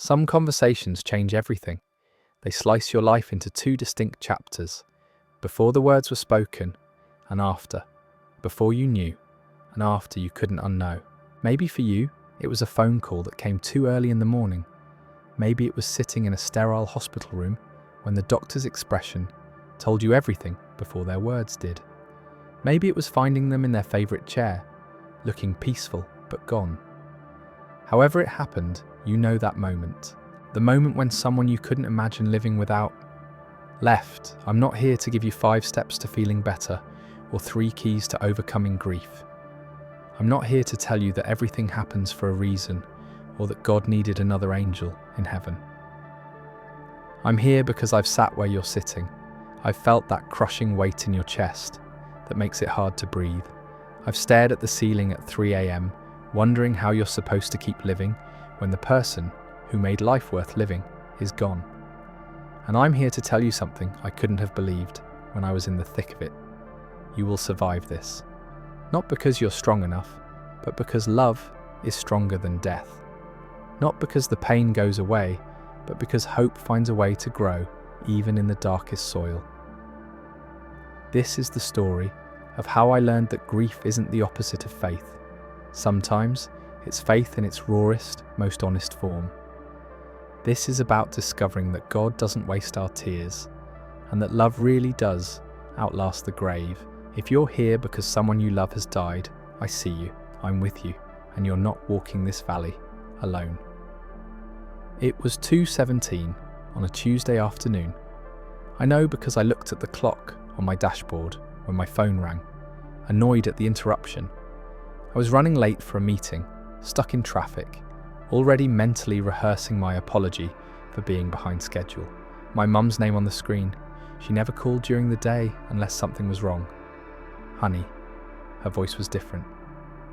Some conversations change everything. They slice your life into two distinct chapters. Before the words were spoken, and after. Before you knew, and after you couldn't unknow. Maybe for you, it was a phone call that came too early in the morning. Maybe it was sitting in a sterile hospital room when the doctor's expression told you everything before their words did. Maybe it was finding them in their favourite chair, looking peaceful but gone. However it happened, you know that moment. The moment when someone you couldn't imagine living without left. I'm not here to give you 5 steps to feeling better or 3 keys to overcoming grief. I'm not here to tell you that everything happens for a reason or that God needed another angel in heaven. I'm here because I've sat where you're sitting. I've felt that crushing weight in your chest that makes it hard to breathe. I've stared at the ceiling at 3 a.m, wondering how you're supposed to keep living when the person who made life worth living is gone. And I'm here to tell you something I couldn't have believed when I was in the thick of it. You will survive this. Not because you're strong enough, but because love is stronger than death. Not because the pain goes away, but because hope finds a way to grow even in the darkest soil. This is the story of how I learned that grief isn't the opposite of faith. Sometimes it's faith in its rawest, most honest form. This is about discovering that God doesn't waste our tears, and that love really does outlast the grave. If you're here because someone you love has died, I see you, I'm with you, and you're not walking this valley alone. It was 2:17 on a Tuesday afternoon. I know because I looked at the clock on my dashboard when my phone rang, annoyed at the interruption. I was running late for a meeting, stuck in traffic, already mentally rehearsing my apology for being behind schedule. My mum's name on the screen. She never called during the day unless something was wrong. Honey. Her voice was different.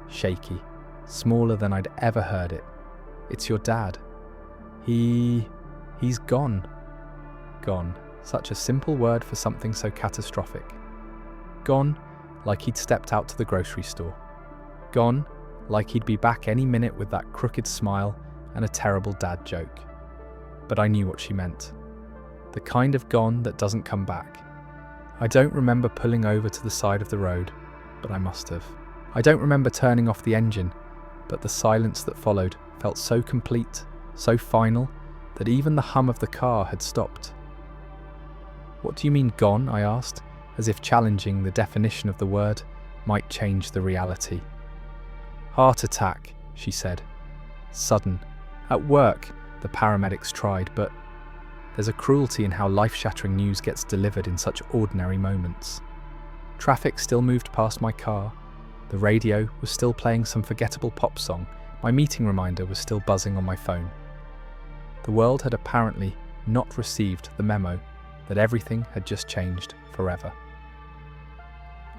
Shaky. Smaller than I'd ever heard it. It's your dad. He's gone. Gone. Such a simple word for something so catastrophic. Gone, like he'd stepped out to the grocery store. Gone, like he'd be back any minute with that crooked smile and a terrible dad joke. But I knew what she meant. The kind of gone that doesn't come back. I don't remember pulling over to the side of the road, but I must have. I don't remember turning off the engine, but the silence that followed felt so complete, so final, that even the hum of the car had stopped. What do you mean gone? I asked, as if challenging the definition of the word might change the reality. Heart attack, she said. Sudden. At work, the paramedics tried, but there's a cruelty in how life-shattering news gets delivered in such ordinary moments. Traffic still moved past my car. The radio was still playing some forgettable pop song. My meeting reminder was still buzzing on my phone. The world had apparently not received the memo that everything had just changed forever.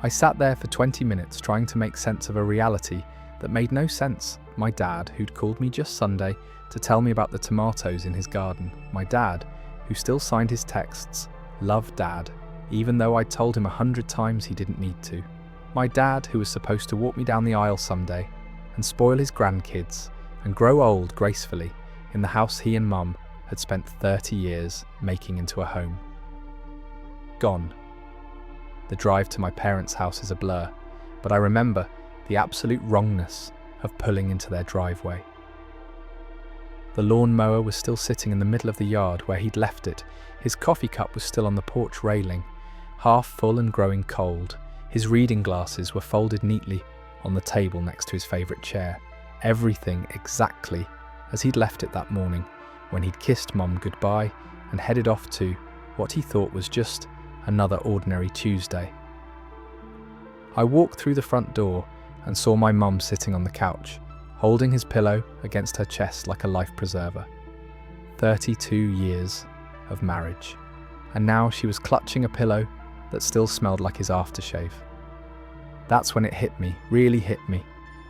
I sat there for 20 minutes trying to make sense of a reality that made no sense. My dad, who'd called me just Sunday to tell me about the tomatoes in his garden. My dad, who still signed his texts, "Love Dad," even though I'd told him 100 times he didn't need to. My dad, who was supposed to walk me down the aisle someday and spoil his grandkids and grow old gracefully in the house he and Mum had spent 30 years making into a home. Gone. The drive to my parents' house is a blur, but I remember the absolute wrongness of pulling into their driveway. The lawn mower was still sitting in the middle of the yard where he'd left it. His coffee cup was still on the porch railing, half full and growing cold. His reading glasses were folded neatly on the table next to his favourite chair. Everything exactly as he'd left it that morning when he'd kissed Mum goodbye and headed off to what he thought was just another ordinary Tuesday. I walked through the front door and saw my mum sitting on the couch, holding his pillow against her chest like a life preserver. 32 years of marriage. And now she was clutching a pillow that still smelled like his aftershave. That's when it hit me, really hit me.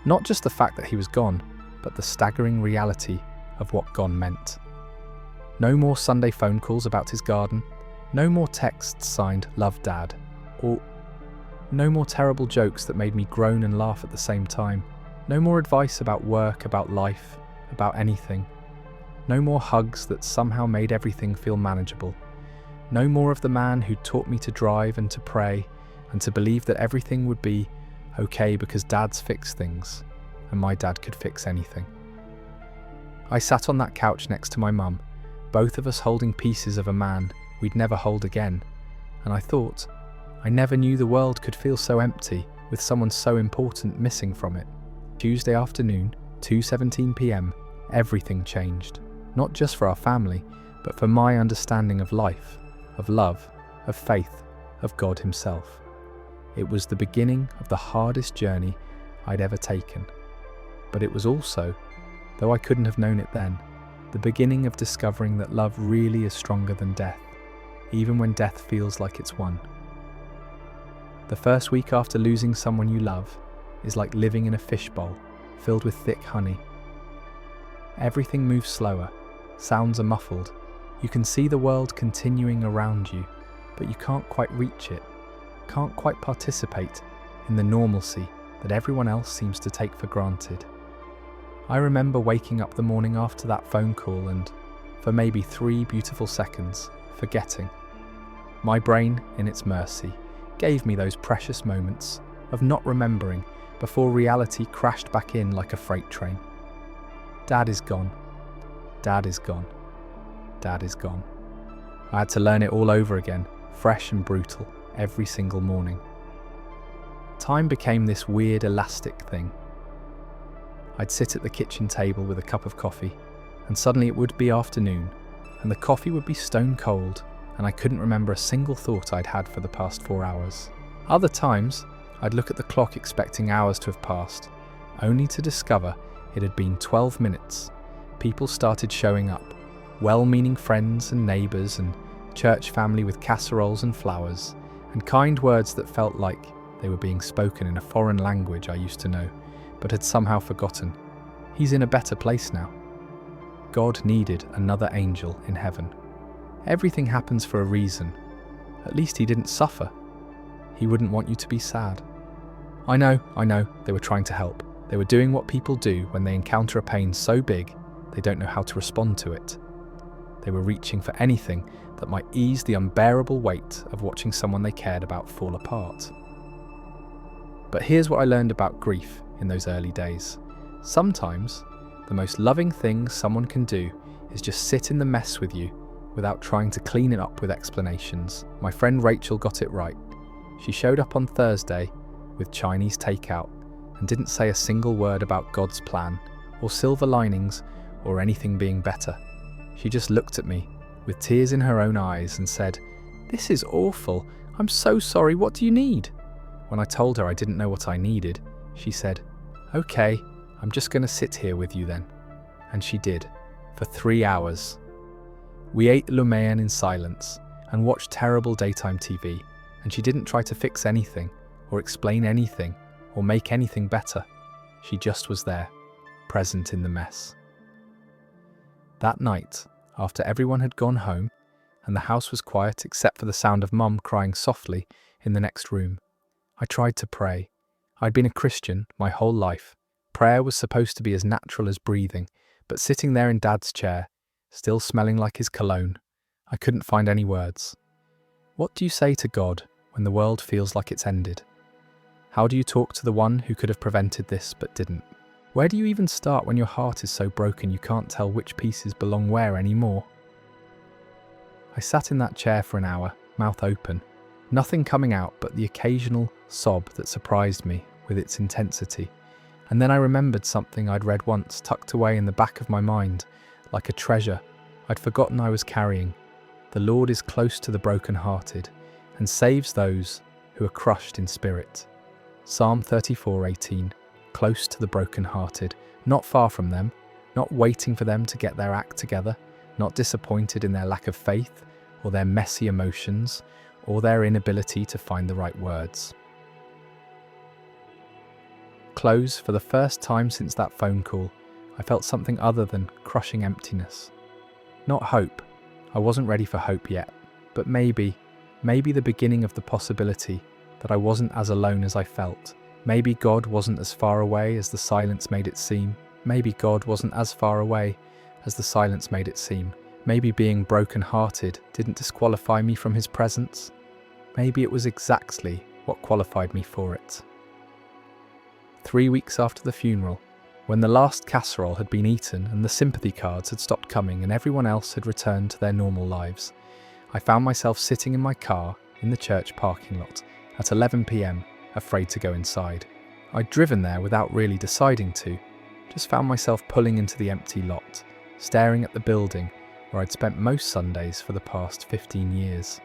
Not just the fact that he was gone, but the staggering reality of what gone meant. No more Sunday phone calls about his garden, no more texts signed "Love Dad," or no more terrible jokes that made me groan and laugh at the same time. No more advice about work, about life, about anything. No more hugs that somehow made everything feel manageable. No more of the man who taught me to drive and to pray and to believe that everything would be okay because dads fix things and my dad could fix anything. I sat on that couch next to my mum, both of us holding pieces of a man we'd never hold again, and I thought, I never knew the world could feel so empty with someone so important missing from it. Tuesday afternoon, 2:17 p.m, everything changed. Not just for our family, but for my understanding of life, of love, of faith, of God himself. It was the beginning of the hardest journey I'd ever taken. But it was also, though I couldn't have known it then, the beginning of discovering that love really is stronger than death, even when death feels like it's won. The first week after losing someone you love is like living in a fishbowl filled with thick honey. Everything moves slower, sounds are muffled, you can see the world continuing around you, but you can't quite reach it, can't quite participate in the normalcy that everyone else seems to take for granted. I remember waking up the morning after that phone call and, for maybe 3 beautiful seconds, forgetting. My brain, in its mercy, gave me those precious moments of not remembering before reality crashed back in like a freight train. Dad is gone. Dad is gone. Dad is gone. I had to learn it all over again, fresh and brutal, every single morning. Time became this weird elastic thing. I'd sit at the kitchen table with a cup of coffee, and suddenly it would be afternoon, and the coffee would be stone cold, and I couldn't remember a single thought I'd had for the past 4 hours. Other times, I'd look at the clock expecting hours to have passed, only to discover it had been 12 minutes. People started showing up, well-meaning friends and neighbours and church family with casseroles and flowers, and kind words that felt like they were being spoken in a foreign language I used to know, but had somehow forgotten. He's in a better place now. God needed another angel in heaven. Everything happens for a reason. At least he didn't suffer. He wouldn't want you to be sad. I know, they were trying to help. They were doing what people do when they encounter a pain so big they don't know how to respond to it. They were reaching for anything that might ease the unbearable weight of watching someone they cared about fall apart. But here's what I learned about grief in those early days. Sometimes, the most loving thing someone can do is just sit in the mess with you without trying to clean it up with explanations. My friend Rachel got it right. She showed up on Thursday with Chinese takeout and didn't say a single word about God's plan or silver linings or anything being better. She just looked at me with tears in her own eyes and said, "This is awful. I'm so sorry. What do you need?" When I told her I didn't know what I needed, she said, "Okay, I'm just going to sit here with you then." And she did, for 3 hours. We ate lo mein in silence and watched terrible daytime TV, and she didn't try to fix anything or explain anything or make anything better. She just was there, present in the mess. That night, after everyone had gone home and the house was quiet except for the sound of Mum crying softly in the next room, I tried to pray. I'd been a Christian my whole life. Prayer was supposed to be as natural as breathing, but sitting there in Dad's chair, still smelling like his cologne, I couldn't find any words. What do you say to God when the world feels like it's ended? How do you talk to the one who could have prevented this but didn't? Where do you even start when your heart is so broken you can't tell which pieces belong where anymore? I sat in that chair for an hour, mouth open, nothing coming out but the occasional sob that surprised me with its intensity. And then I remembered something I'd read once tucked away in the back of my mind, like a treasure I'd forgotten I was carrying. The Lord is close to the broken-hearted and saves those who are crushed in spirit. Psalm 34:18, close to the broken-hearted, not far from them, not waiting for them to get their act together, not disappointed in their lack of faith or their messy emotions or their inability to find the right words. Close, for the first time since that phone call, I felt something other than crushing emptiness. Not hope. I wasn't ready for hope yet, but maybe the beginning of the possibility that I wasn't as alone as I felt. Maybe God wasn't as far away as the silence made it seem. Maybe God wasn't as far away as the silence made it seem. Maybe being broken-hearted didn't disqualify me from his presence. Maybe it was exactly what qualified me for it. 3 weeks after the funeral, when the last casserole had been eaten and the sympathy cards had stopped coming and everyone else had returned to their normal lives, I found myself sitting in my car in the church parking lot at 11 p.m, afraid to go inside. I'd driven there without really deciding to, just found myself pulling into the empty lot, staring at the building where I'd spent most Sundays for the past 15 years.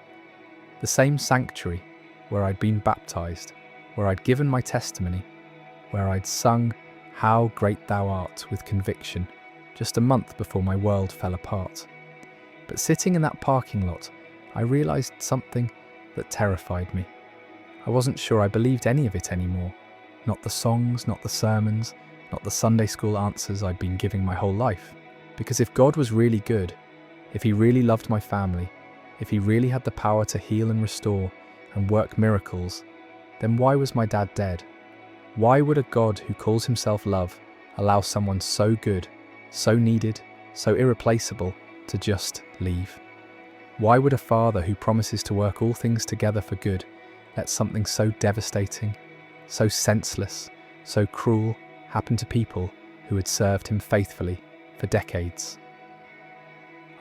The same sanctuary where I'd been baptized, where I'd given my testimony, where I'd sung "How Great Thou Art" with conviction, just a month before my world fell apart. But sitting in that parking lot, I realized something that terrified me. I wasn't sure I believed any of it anymore. Not the songs, not the sermons, not the Sunday school answers I'd been giving my whole life. Because if God was really good, if he really loved my family, if he really had the power to heal and restore and work miracles, then why was my dad dead? Why would a God who calls himself love allow someone so good, so needed, so irreplaceable to just leave? Why would a father who promises to work all things together for good let something so devastating, so senseless, so cruel happen to people who had served him faithfully for decades?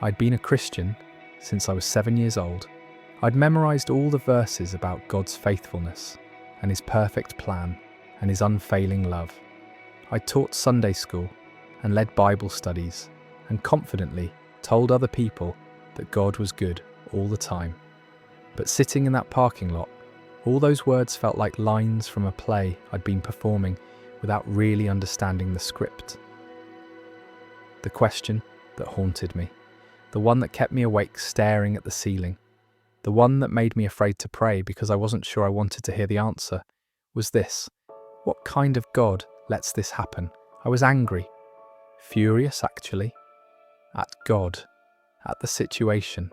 I'd been a Christian since I was 7 years old. I'd memorized all the verses about God's faithfulness and his perfect plan and his unfailing love. I taught Sunday school and led Bible studies and confidently told other people that God was good all the time. But sitting in that parking lot, all those words felt like lines from a play I'd been performing without really understanding the script. The question that haunted me, the one that kept me awake staring at the ceiling, the one that made me afraid to pray because I wasn't sure I wanted to hear the answer, was this: what kind of God lets this happen? I was angry, furious actually, at God, at the situation,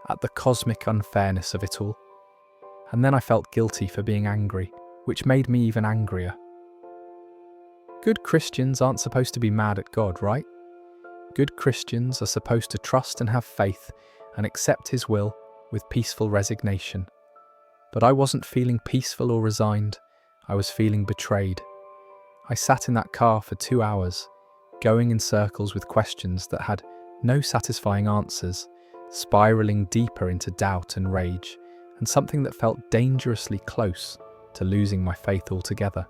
at the cosmic unfairness of it all. And then I felt guilty for being angry, which made me even angrier. Good Christians aren't supposed to be mad at God, right? Good Christians are supposed to trust and have faith and accept his will with peaceful resignation. But I wasn't feeling peaceful or resigned. I was feeling betrayed. I sat in that car for 2 hours, going in circles with questions that had no satisfying answers, spiraling deeper into doubt and rage, and something that felt dangerously close to losing my faith altogether.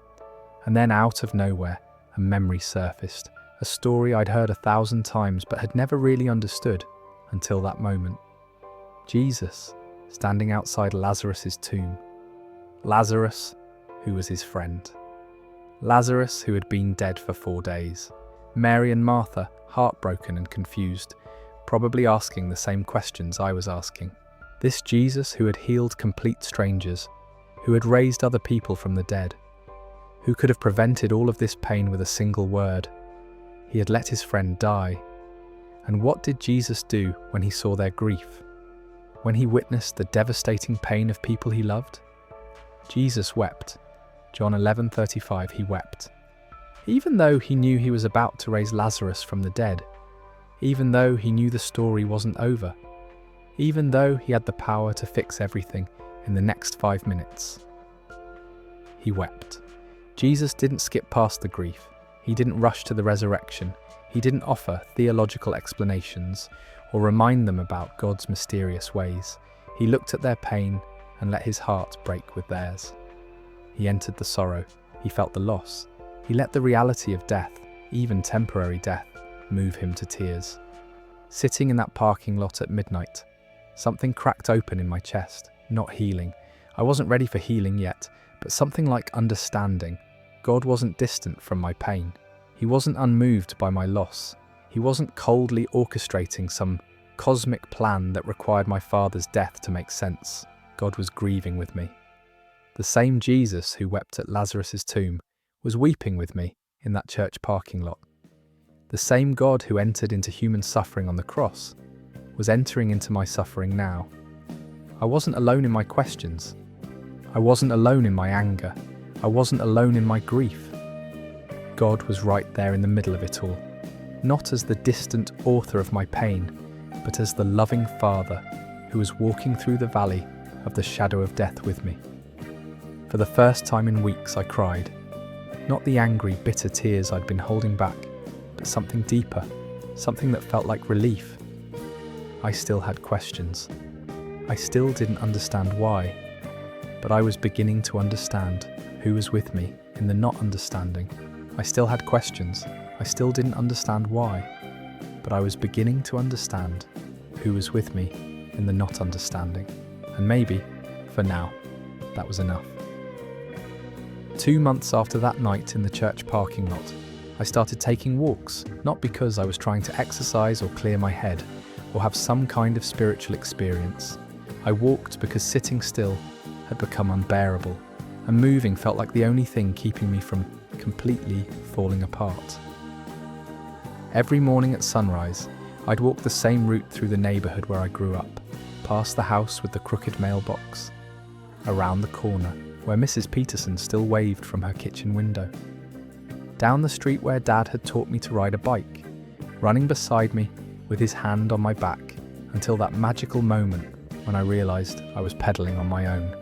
And then out of nowhere, a memory surfaced, a story I'd heard 1,000 times but had never really understood until that moment. Jesus, standing outside Lazarus's tomb. Lazarus, who was his friend. Lazarus, who had been dead for 4 days. Mary and Martha, heartbroken and confused, probably asking the same questions I was asking. This Jesus who had healed complete strangers, who had raised other people from the dead, who could have prevented all of this pain with a single word. He had let his friend die. And what did Jesus do when he saw their grief? When he witnessed the devastating pain of people he loved? Jesus wept. John 11:35, he wept. Even though he knew he was about to raise Lazarus from the dead, even though he knew the story wasn't over, even though he had the power to fix everything in the next 5 minutes. He wept. Jesus didn't skip past the grief. He didn't rush to the resurrection. He didn't offer theological explanations or remind them about God's mysterious ways. He looked at their pain and let his heart break with theirs. He entered the sorrow. He felt the loss. He let the reality of death, even temporary death, move him to tears. Sitting in that parking lot at midnight, something cracked open in my chest, not healing. I wasn't ready for healing yet, but something like understanding. God wasn't distant from my pain. He wasn't unmoved by my loss. He wasn't coldly orchestrating some cosmic plan that required my father's death to make sense. God was grieving with me. The same Jesus who wept at Lazarus's tomb was weeping with me in that church parking lot. The same God who entered into human suffering on the cross was entering into my suffering now. I wasn't alone in my questions. I wasn't alone in my anger. I wasn't alone in my grief. God was right there in the middle of it all. not as the distant author of my pain, but as the loving Father who was walking through the valley of the shadow of death with me. For the first time in weeks I cried, not the angry, bitter tears I'd been holding back, but something deeper, something that felt like relief. I still had questions. I still didn't understand why, but I was beginning to understand who was with me in the not understanding. I still had questions. I still didn't understand why, but I was beginning to understand who was with me in the not understanding. And maybe, for now, that was enough. 2 months after that night in the church parking lot, I started taking walks, not because I was trying to exercise or clear my head, or have some kind of spiritual experience. I walked because sitting still had become unbearable, and moving felt like the only thing keeping me from completely falling apart. Every morning at sunrise, I'd walk the same route through the neighbourhood where I grew up, past the house with the crooked mailbox, around the corner where Mrs. Peterson still waved from her kitchen window, down the street where Dad had taught me to ride a bike, running beside me with his hand on my back until that magical moment when I realised I was pedalling on my own.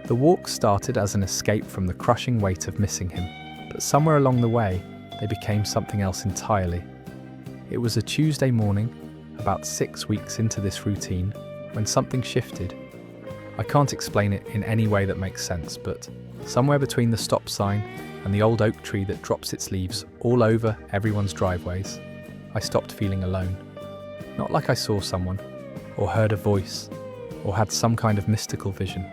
The walk started as an escape from the crushing weight of missing him, but somewhere along the way, they became something else entirely. It was a Tuesday morning, about 6 weeks into this routine, when something shifted. I can't explain it in any way that makes sense, but somewhere between the stop sign and the old oak tree that drops its leaves all over everyone's driveways, I stopped feeling alone. Not like I saw someone, or heard a voice, or had some kind of mystical vision.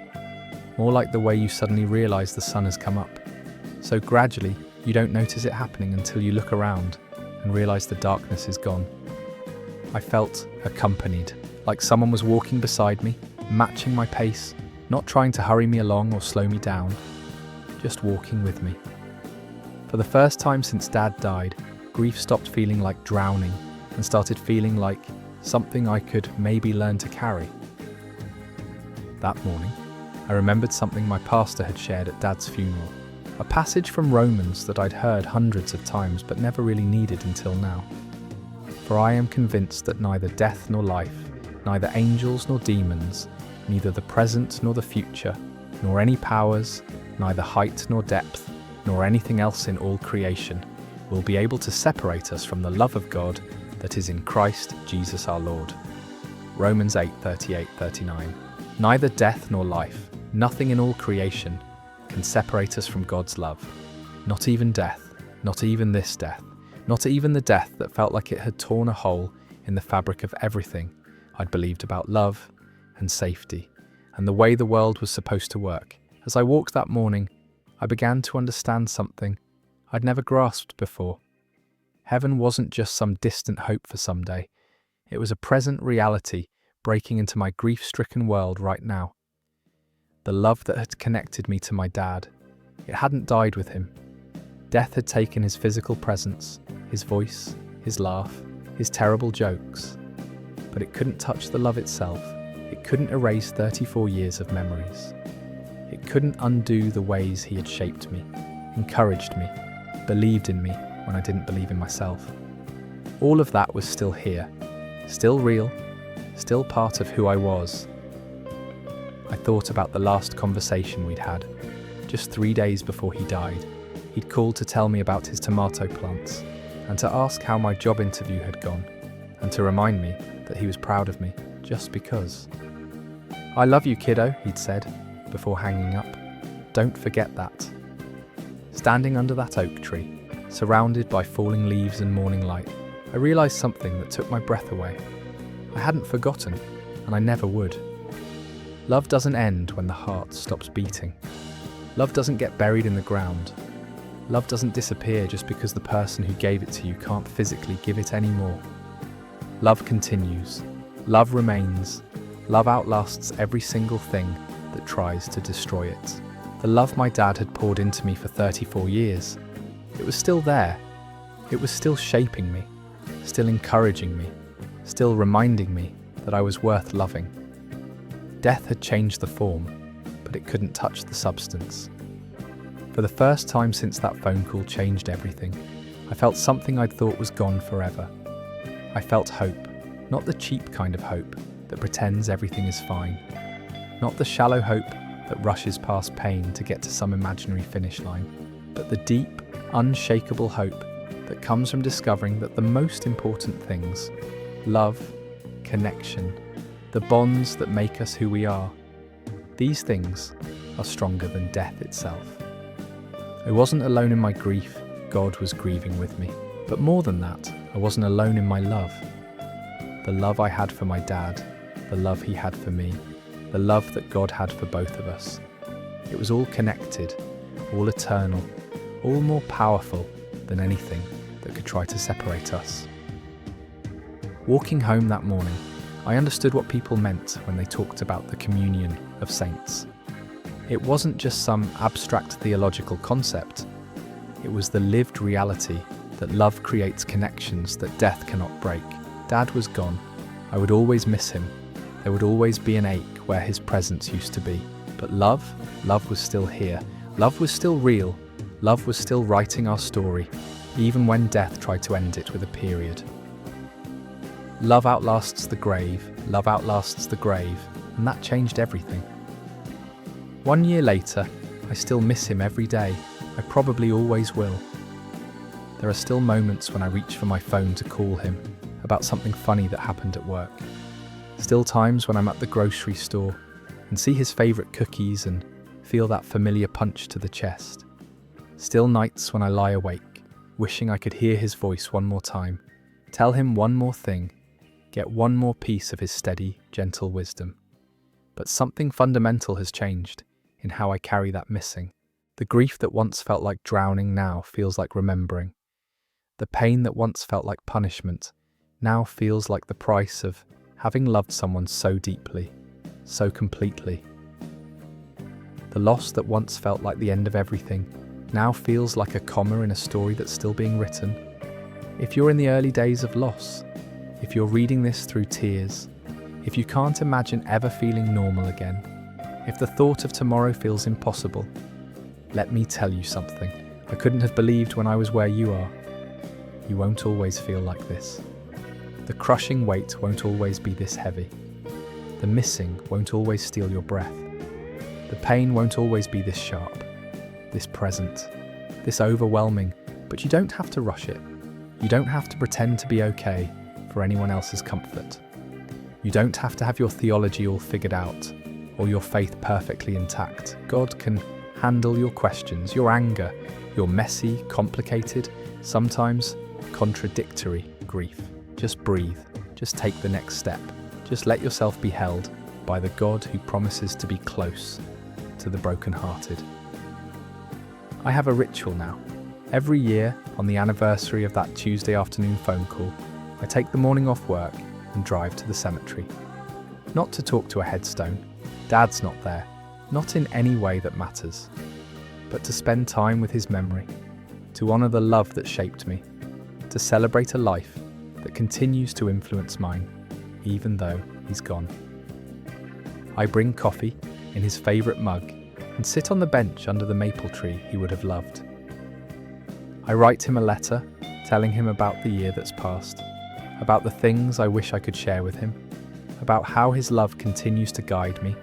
More like the way you suddenly realise the sun has come up. So gradually, you don't notice it happening until you look around and realise the darkness is gone. I felt accompanied, like someone was walking beside me, matching my pace, not trying to hurry me along or slow me down, just walking with me. For the first time since Dad died, grief stopped feeling like drowning and started feeling like something I could maybe learn to carry. That morning, I remembered something my pastor had shared at Dad's funeral, a passage from Romans that I'd heard hundreds of times but never really needed until now. For I am convinced that neither death nor life, neither angels nor demons, neither the present nor the future, nor any powers, neither height nor depth, nor anything else in all creation, will be able to separate us from the love of God that is in Christ Jesus our Lord. Romans 8:38-39. Neither death nor life, nothing in all creation, can separate us from God's love. Not even death, not even this death, not even the death that felt like it had torn a hole in the fabric of everything I'd believed about love and safety and the way the world was supposed to work. As I walked that morning, I began to understand something I'd never grasped before. Heaven wasn't just some distant hope for someday. It was a present reality breaking into my grief-stricken world right now. The love that had connected me to my dad, it hadn't died with him. Death had taken his physical presence, his voice, his laugh, his terrible jokes. But it couldn't touch the love itself. It couldn't erase 34 years of memories. It couldn't undo the ways he had shaped me, encouraged me, believed in me when I didn't believe in myself. All of that was still here, still real, still part of who I was. I thought about the last conversation we'd had, just 3 days before he died. He'd called to tell me about his tomato plants and to ask how my job interview had gone and to remind me that he was proud of me just because. "I love you, kiddo," he'd said before hanging up. "Don't forget that." Standing under that oak tree, surrounded by falling leaves and morning light, I realised something that took my breath away. I hadn't forgotten, and I never would. Love doesn't end when the heart stops beating. Love doesn't get buried in the ground. Love doesn't disappear just because the person who gave it to you can't physically give it anymore. Love continues. Love remains. Love outlasts every single thing that tries to destroy it. The love my dad had poured into me for 34 years, it was still there. It was still shaping me, still encouraging me, still reminding me that I was worth loving. Death had changed the form, but it couldn't touch the substance. For the first time since that phone call changed everything, I felt something I'd thought was gone forever. I felt hope, not the cheap kind of hope that pretends everything is fine. Not the shallow hope that rushes past pain to get to some imaginary finish line, but the deep, unshakable hope that comes from discovering that the most important things, love, connection, the bonds that make us who we are, these things are stronger than death itself. I wasn't alone in my grief, God was grieving with me. But more than that, I wasn't alone in my love. The love I had for my dad, the love he had for me, the love that God had for both of us. It was all connected, all eternal, all more powerful than anything that could try to separate us. Walking home that morning, I understood what people meant when they talked about the communion of saints. It wasn't just some abstract theological concept. It was the lived reality that love creates connections that death cannot break. Dad was gone. I would always miss him. There would always be an ache where his presence used to be. But love was still here. Love was still real. Love was still writing our story, even when death tried to end it with a period. Love outlasts the grave, love outlasts the grave, and that changed everything. 1 year later, I still miss him every day. I probably always will. There are still moments when I reach for my phone to call him about something funny that happened at work. Still times when I'm at the grocery store and see his favourite cookies and feel that familiar punch to the chest. Still nights when I lie awake, wishing I could hear his voice one more time, tell him one more thing, get one more piece of his steady, gentle wisdom. But something fundamental has changed in how I carry that missing. The grief that once felt like drowning now feels like remembering. The pain that once felt like punishment now feels like the price of having loved someone so deeply, so completely. The loss that once felt like the end of everything now feels like a comma in a story that's still being written. If you're in the early days of loss, if you're reading this through tears, if you can't imagine ever feeling normal again, if the thought of tomorrow feels impossible, let me tell you something I couldn't have believed when I was where you are. You won't always feel like this. The crushing weight won't always be this heavy. The missing won't always steal your breath. The pain won't always be this sharp, this present, this overwhelming, but you don't have to rush it. You don't have to pretend to be okay for anyone else's comfort. You don't have to have your theology all figured out or your faith perfectly intact. God can handle your questions, your anger, your messy, complicated, sometimes contradictory grief. Just breathe. Just take the next step. Just let yourself be held by the God who promises to be close to the brokenhearted. I have a ritual now. Every year, on the anniversary of that Tuesday afternoon phone call, I take the morning off work and drive to the cemetery. Not to talk to a headstone. Dad's not there. Not in any way that matters. But to spend time with his memory. To honour the love that shaped me. To celebrate a life that continues to influence mine, even though he's gone. I bring coffee in his favourite mug and sit on the bench under the maple tree he would have loved. I write him a letter telling him about the year that's passed, about the things I wish I could share with him, about how his love continues to guide me,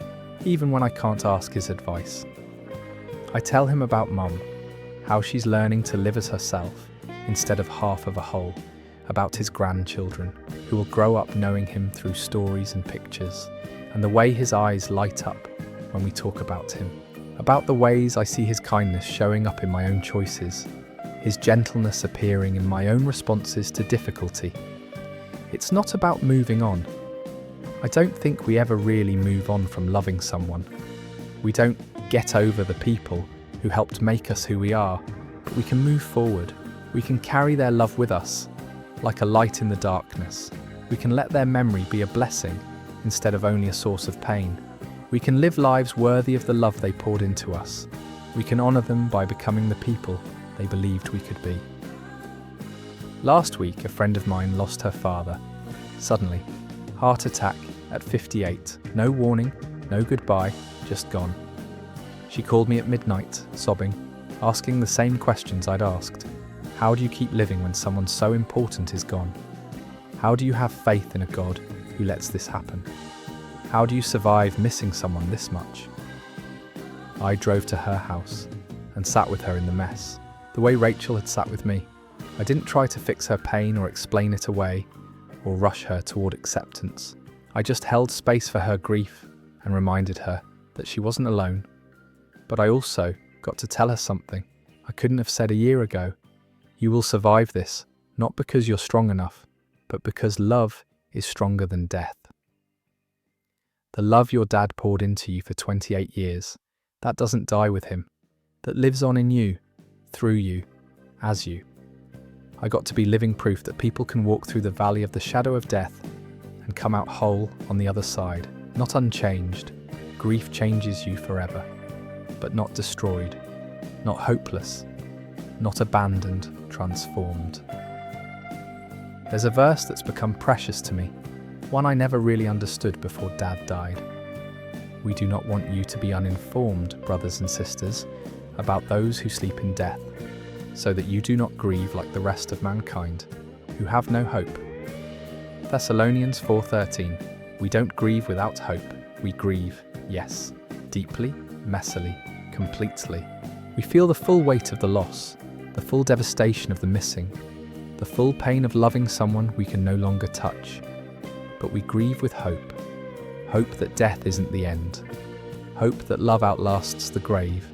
even when I can't ask his advice. I tell him about Mum, how she's learning to live as herself instead of half of a whole, about his grandchildren, who will grow up knowing him through stories and pictures, and the way his eyes light up when we talk about him, about the ways I see his kindness showing up in my own choices, his gentleness appearing in my own responses to difficulty. It's not about moving on. I don't think we ever really move on from loving someone. We don't get over the people who helped make us who we are, but we can move forward. We can carry their love with us, like a light in the darkness. We can let their memory be a blessing instead of only a source of pain. We can live lives worthy of the love they poured into us. We can honour them by becoming the people they believed we could be. Last week, a friend of mine lost her father. Suddenly, heart attack at 58. No warning, no goodbye, just gone. She called me at midnight, sobbing, asking the same questions I'd asked. How do you keep living when someone so important is gone? How do you have faith in a God who lets this happen? How do you survive missing someone this much? I drove to her house and sat with her in the mess, the way Rachel had sat with me. I didn't try to fix her pain or explain it away or rush her toward acceptance. I just held space for her grief and reminded her that she wasn't alone. But I also got to tell her something I couldn't have said a year ago. You will survive this, not because you're strong enough, but because love is stronger than death. The love your dad poured into you for 28 years, that doesn't die with him, that lives on in you, through you, as you. I got to be living proof that people can walk through the valley of the shadow of death and come out whole on the other side, not unchanged. Grief changes you forever, but not destroyed, not hopeless, not abandoned, transformed. There's a verse that's become precious to me, one I never really understood before Dad died. We do not want you to be uninformed, brothers and sisters, about those who sleep in death, so that you do not grieve like the rest of mankind, who have no hope. Thessalonians 4:13. We don't grieve without hope. We grieve, yes, deeply, messily, completely. We feel the full weight of the loss, the full devastation of the missing, the full pain of loving someone we can no longer touch. But we grieve with hope. Hope that death isn't the end. Hope that love outlasts the grave.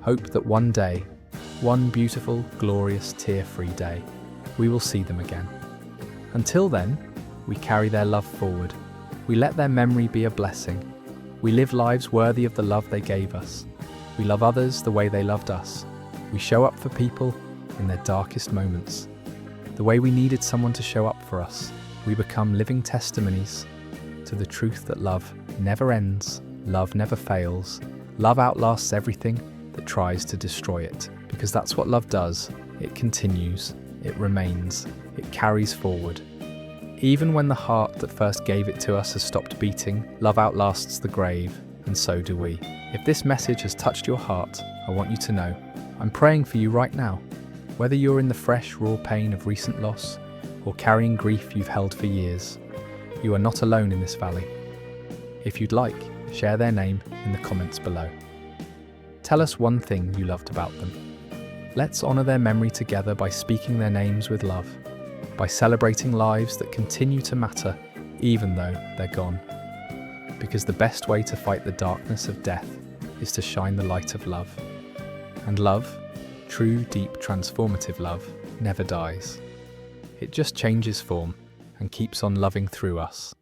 Hope that one day, one beautiful, glorious, tear-free day, we will see them again. Until then, we carry their love forward. We let their memory be a blessing. We live lives worthy of the love they gave us. We love others the way they loved us. We show up for people in their darkest moments. The way we needed someone to show up for us. We become living testimonies to the truth that love never ends, love never fails, love outlasts everything that tries to destroy it. Because that's what love does. It continues, it remains, it carries forward. Even when the heart that first gave it to us has stopped beating, love outlasts the grave, and so do we. If this message has touched your heart, I want you to know, I'm praying for you right now. Whether you're in the fresh, raw pain of recent loss, or carrying grief you've held for years, you are not alone in this valley. If you'd like, share their name in the comments below. Tell us one thing you loved about them. Let's honor their memory together by speaking their names with love, by celebrating lives that continue to matter even though they're gone. Because the best way to fight the darkness of death is to shine the light of love. And love, true, deep, transformative love, never dies. It just changes form and keeps on loving through us.